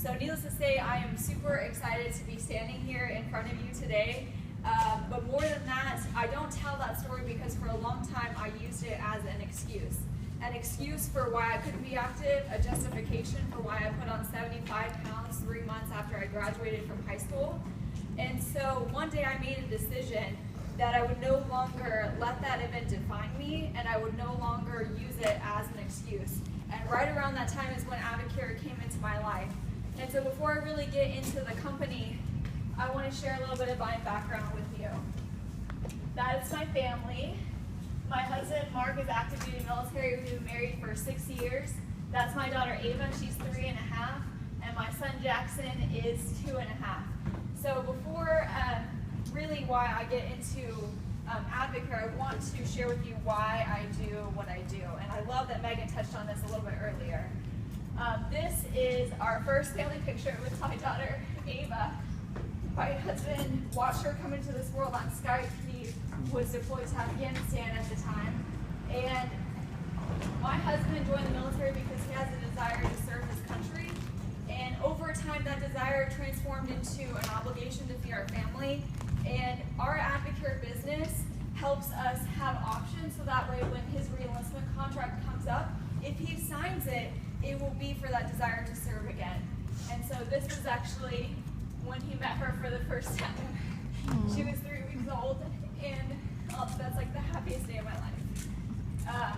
So needless to say, I am super excited to be standing here in front of you today. But more than that, I don't tell that story because for a long time I used it as an excuse. An excuse for why I couldn't be active, a justification for why I put on 75 pounds 3 months after I graduated from high school. And so one day I made a decision that I would no longer let that event define me, and I would no longer use it as an excuse. And right around that time is when Advocare came into my life. And so before I really get into the company, I want to share a little bit of my background with you. That is my family. My husband, Mark, is active duty military. We've been married for 6 years. That's my daughter, Ava. She's 3.5. And my son, Jackson, is 2.5. So before really why I get into Advocare, I want to share with you why I do what I do. And I love that Megan touched on this a little bit earlier. This is our first family picture with my daughter, Ava. My husband watched her come into this world on Skype. He was deployed to Afghanistan at the time. And my husband joined the military because he has a desire to serve his country. And over time, that desire transformed into an obligation to feed our family. And our Advocare business helps us have options so that way when his re-enlistment contract comes up, if he signs it, it will be for that desire to serve again. And so this is actually when he met her for the first time. She was 3 weeks old, and that's like the happiest day of my life.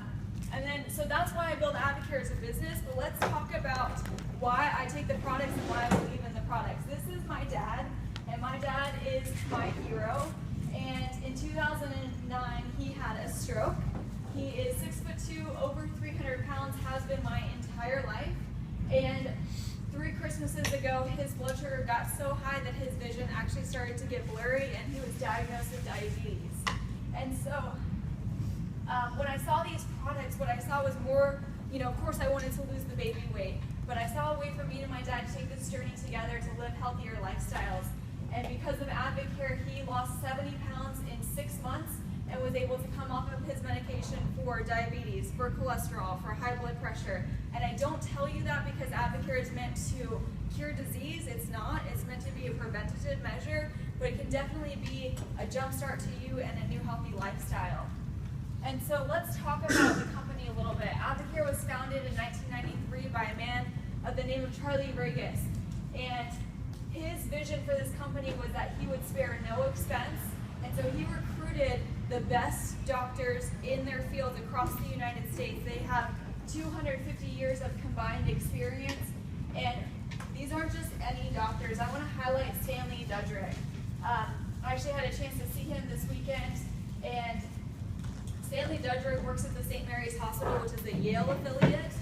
And then, so that's why I build Advocare as a business, but let's talk about why I take the products and why I believe in the products. This is my dad, and my dad is my hero. And in 2009, he had a stroke. He is 6'2", over 300 pounds, has been my entire life. And 3 Christmases ago, his blood sugar got so high that his vision actually started to get blurry, and he was diagnosed with diabetes. And so when I saw these products, what I saw was more, of course I wanted to lose the baby weight, but I saw a way for me and my dad to take this journey together to live healthier lifestyles. And because of Advocare, he lost 70 pounds in 6 months and was able to come off of his medication for diabetes, for cholesterol, for high blood pressure. And I don't tell you that because Advocare is meant to cure disease. It's not. It's meant to be a preventative measure, but it can definitely be a jump start to you and a new healthy lifestyle. And so let's talk about the company a little bit. Advocare was founded in 1993 by a man of the name of Charlie Regis. And his vision for this company was that he would spare no expense. And so he recruited the best doctors in their fields across the United States. They have 250 years of combined experience. And these aren't just any doctors. I want to highlight Stanley Dudrick. I actually had a chance to see him this weekend. And Stanley Dudrick works at the St. Mary's Hospital, which is a Yale affiliate.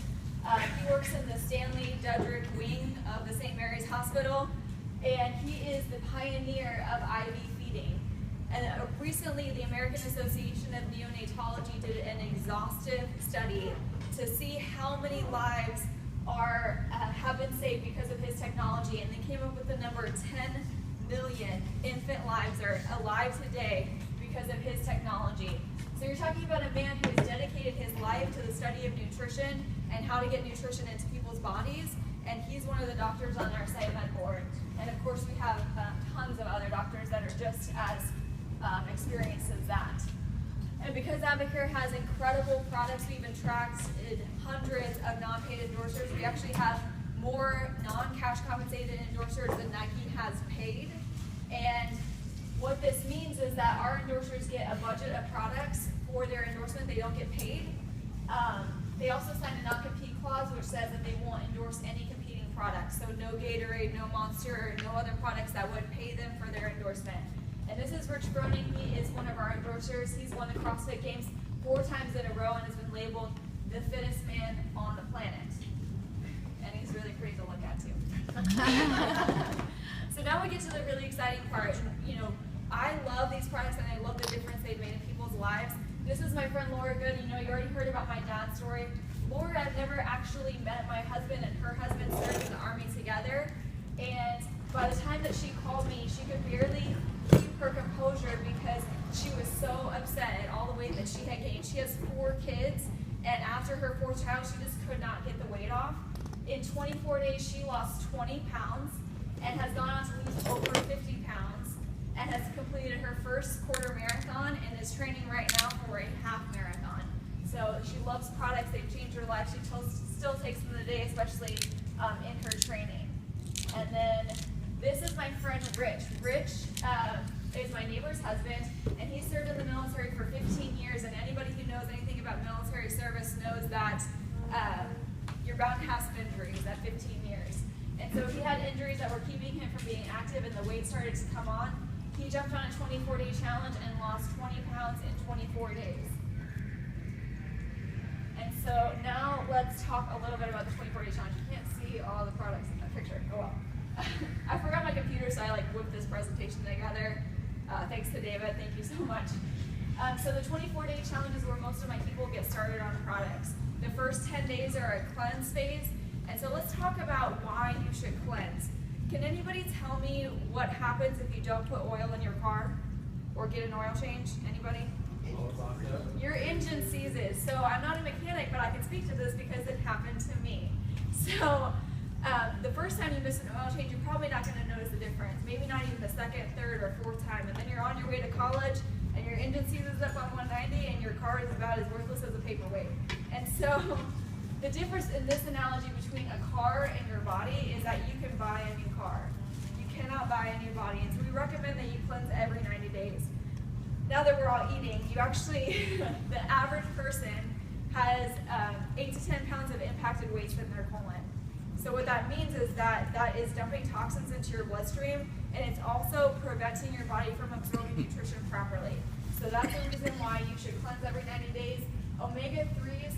He works in the Stanley Dudrick wing of the St. Mary's Hospital, and he is the pioneer of IV feeding. And recently, the American Association of Neonatology did an exhaustive study to see how many lives have been saved because of his technology, and they came up with the number 10 million infant lives are alive today because of his technology. So you're talking about a man who has dedicated his life to the study of nutrition and how to get nutrition into people's bodies, and he's one of the doctors on our SiteMed board. And of course, we have tons of other doctors that are just as experienced as that. And because Advocare has incredible products, we even tracked hundreds of non-paid endorsers. We actually have more non-cash compensated endorsers than Nike has paid. And what this means is that our endorsers get a budget of products for their endorsement. They don't get paid. They also sign a non-compete clause, which says that they won't endorse any competing products. So no Gatorade, no Monster, no other products that would pay them for their endorsement. And this is Rich Froning. He is one of our endorsers. He's won the CrossFit Games 4 times in a row and has been labeled the fittest man on the planet. And he's really pretty to look at, too. So now we get to the really exciting part. I love these products and I love the difference they've made in people's lives. This is my friend Laura Good. You already heard about my dad's story. Laura had never actually met my husband, and her husband served in the Army together. And by the time that she called me, she could barely keep her composure because she was so upset at all the weight that she had gained. She has 4 kids, and after her 4th child, she just could not get the weight off. In 24 days, she lost 20 pounds and has gone on to lose over 50 pounds and has completed her first quarter marathon and is training right now for a half marathon. So she loves products. They've changed her life. She still takes them today, especially in her training. And then this is my friend Rich. Rich is my neighbor's husband, and he served in the military for 15 years, and anybody who knows anything about military service knows that you're bound to have some injuries at 15 years. And so he had injuries that were keeping him from being active, and the weight started to come on. He jumped on a 24-day challenge and lost 20 pounds in 24 days. And so now let's talk a little bit about the 24-day challenge. You can't see all the products in that picture. Oh well. I forgot my computer, so I whipped this presentation together. Thanks to David, thank you so much. So the 24-day challenge is where most of my people get started on products. The first 10 days are a cleanse phase, and so let's talk about why you should cleanse. Can anybody tell me what happens if you don't put oil in your car or get an oil change? Anybody? Your engine seizes. So I'm not a mechanic, but I can speak to this because it happened to me. So the first time you miss an oil change, you're probably not going to notice the difference. Maybe not even the second, third, or fourth time. And then you're on your way to college, and your engine seizes up on 190, and your car is about as worthless as a paperweight. And so the difference in this analogy between a car and your body is that you can buy a new car. You cannot buy a new body. And so we recommend that you cleanse every 90 days. Now that we're all eating, you actually, the average person has 8 to 10 pounds of impacted waste in their colon. So what that means is that that is dumping toxins into your bloodstream, and it's also preventing your body from absorbing nutrition properly. So that's the reason why you should cleanse every 90 days. Omega-3s,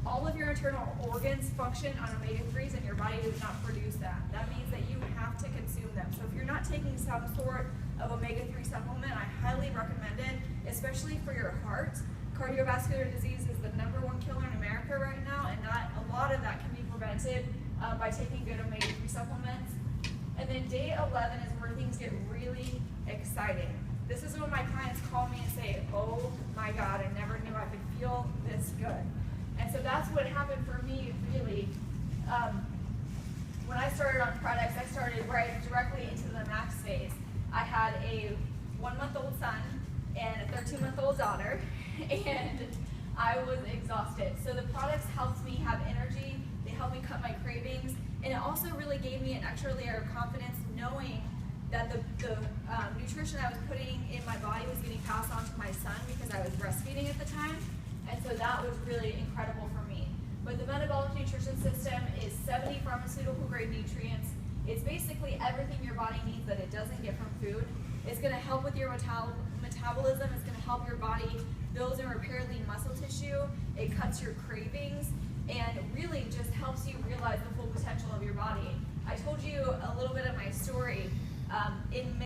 all of your internal organs function on omega-3s, and your body does not produce that. That means that you have to consume them. So if you're not taking some sort of omega-3 supplement, I highly recommend it, especially for your heart. Cardiovascular disease is the #1 killer in America right now, and a lot of that can be prevented by taking good omega-3 supplements. And then day 11 is where things get really exciting. This is when my clients call me and say, oh my God, I never knew I could feel this good. And so that's what happened for me, really. When I started on products, I started right directly into the max phase. I had a 1-month-old son and a 13-month-old daughter, and I was exhausted. So the products helped me have energy. They helped me cut my cravings, and it also really gave me an extra layer of confidence knowing that the nutrition I was putting in my body was getting passed on to my son because I was breastfeeding at the time, and so that was really incredible for me. But the metabolic nutrition system is 70 pharmaceutical grade nutrients. It's basically everything your body needs that it doesn't get from food. It's going to help with your metabolism. It's going to help your body build and repair lean muscle tissue. It cuts your cravings and really just helps you realize the full potential of your body. I told you a little bit of my story. In